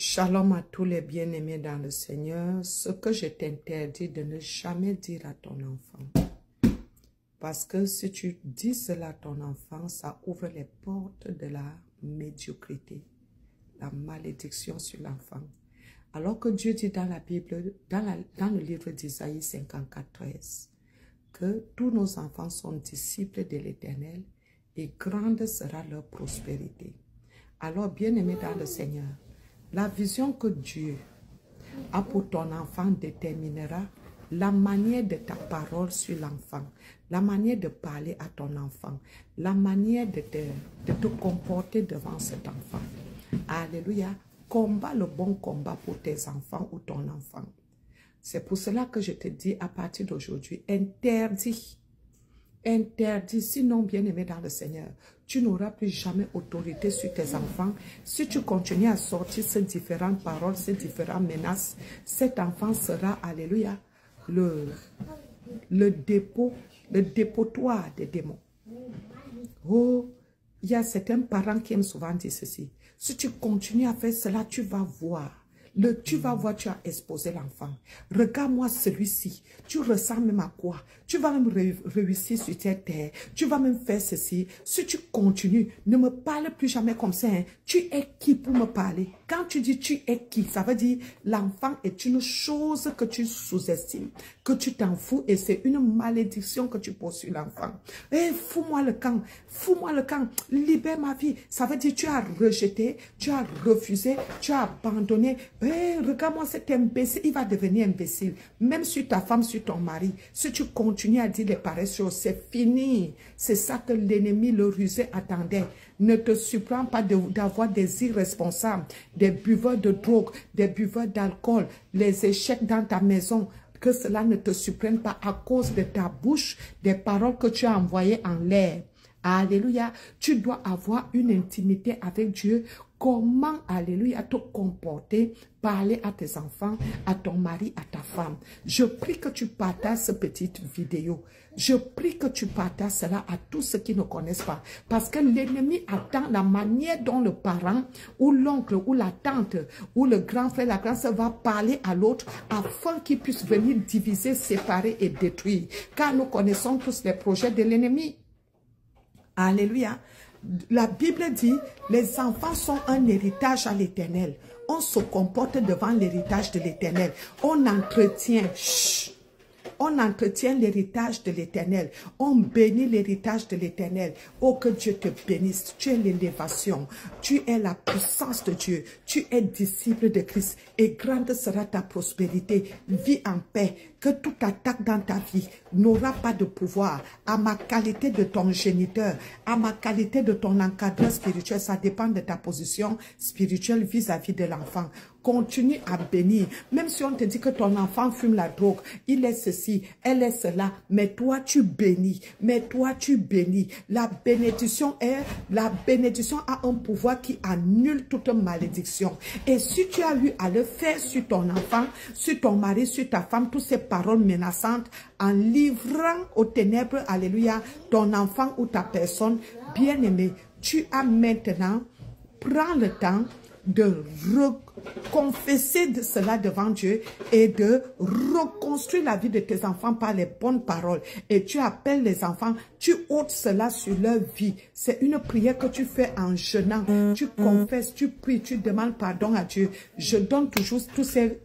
Shalom à tous les bien-aimés dans le Seigneur. Ce que je t'interdis de ne jamais dire à ton enfant. Parce que si tu dis cela à ton enfant, ça ouvre les portes de la médiocrité, la malédiction sur l'enfant. Alors que Dieu dit dans la Bible, dans le livre d'Isaïe 54:13, que tous nos enfants sont disciples de l'Éternel et grande sera leur prospérité. Alors, bien-aimés dans le Seigneur, la vision que Dieu a pour ton enfant déterminera la manière de ta parole sur l'enfant, la manière de parler à ton enfant, la manière de te comporter devant cet enfant. Alléluia. Combat le bon combat pour tes enfants ou ton enfant. C'est pour cela que je te dis à partir d'aujourd'hui, interdis, sinon bien-aimé dans le Seigneur, tu n'auras plus jamais autorité sur tes enfants. Si tu continues à sortir ces différentes paroles, ces différentes menaces, cet enfant sera, alléluia, le dépotoir des démons. Oh, il y a certains parents qui aiment souvent dire ceci. Si tu continues à faire cela, tu vas voir. Tu vas voir, tu as exposé l'enfant. Regarde-moi celui-ci. Tu ressembles même à quoi? Tu vas même réussir sur cette terre. Tu vas même faire ceci. Si tu continues, ne me parle plus jamais comme ça. Hein. Tu es qui pour me parler? Quand tu dis tu es qui, ça veut dire l'enfant est une chose que tu sous-estimes, que tu t'en fous et c'est une malédiction que tu poses sur l'enfant. Eh, fous-moi le camp, libère ma vie. Ça veut dire tu as rejeté, tu as refusé, tu as abandonné. Eh, regarde-moi cet imbécile, il va devenir imbécile. Même sur ta femme, sur ton mari, si tu continues à dire les pareilles choses, c'est fini. C'est ça que l'ennemi, le rusé, attendait. Ne te surprends pas d'avoir des irresponsables, des buveurs de drogue, des buveurs d'alcool, les échecs dans ta maison. Que cela ne te surprenne pas à cause de ta bouche, des paroles que tu as envoyées en l'air. Alléluia. Tu dois avoir une intimité avec Dieu. Comment, alléluia, te comporter, parler à tes enfants, à ton mari, à ta femme. Je prie que tu partages cette petite vidéo. Je prie que tu partages cela à tous ceux qui ne connaissent pas. Parce que l'ennemi attend la manière dont le parent, ou l'oncle, ou la tante, ou le grand frère, la grande sœur va parler à l'autre afin qu'il puisse venir diviser, séparer et détruire. Car nous connaissons tous les projets de l'ennemi. Alléluia. La Bible dit, les enfants sont un héritage à l'Éternel. On se comporte devant l'héritage de l'Éternel. On entretient, on entretient l'héritage de l'Éternel. On bénit l'héritage de l'Éternel. Oh, que Dieu te bénisse. Tu es l'élévation. Tu es la puissance de Dieu. Tu es disciple de Christ. Et grande sera ta prospérité. Vis en paix. Que toute attaque dans ta vie n'aura pas de pouvoir. À ma qualité de ton géniteur, à ma qualité de ton encadreur spirituel, ça dépend de ta position spirituelle vis-à-vis de l'enfant. Continue à bénir. Même si on te dit que ton enfant fume la drogue, il est ceci, elle est cela, mais toi tu bénis. Mais toi tu bénis. La bénédiction a un pouvoir qui annule toute malédiction. Et si tu as eu à le faire sur ton enfant, sur ton mari, sur ta femme, toutes ces paroles menaçantes, en livrant aux ténèbres, alléluia, ton enfant ou ta personne, bien-aimé, tu as maintenant, prends le temps de confesser de cela devant Dieu et de reconstruire la vie de tes enfants par les bonnes paroles. Et tu appelles les enfants, tu ôtes cela sur leur vie. C'est une prière que tu fais en jeûnant. Tu confesses, tu pries, tu demandes pardon à Dieu. Je donne toujours tous ces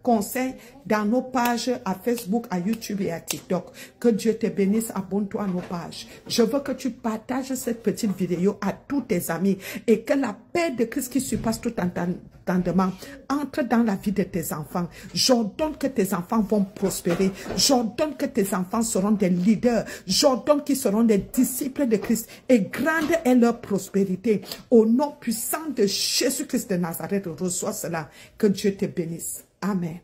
conseils dans nos pages à Facebook, à YouTube et à TikTok. Que Dieu te bénisse, abonne-toi à nos pages. Je veux que tu partages cette petite vidéo à tous tes amis et que la paix de Christ qui surpasse tout entendement entre dans la vie de tes enfants. J'ordonne que tes enfants vont prospérer. J'ordonne que tes enfants seront des leaders. J'ordonne qu'ils seront des disciples de Christ. Et grande est leur prospérité. Au nom puissant de Jésus-Christ de Nazareth, reçois cela. Que Dieu te bénisse. Amen.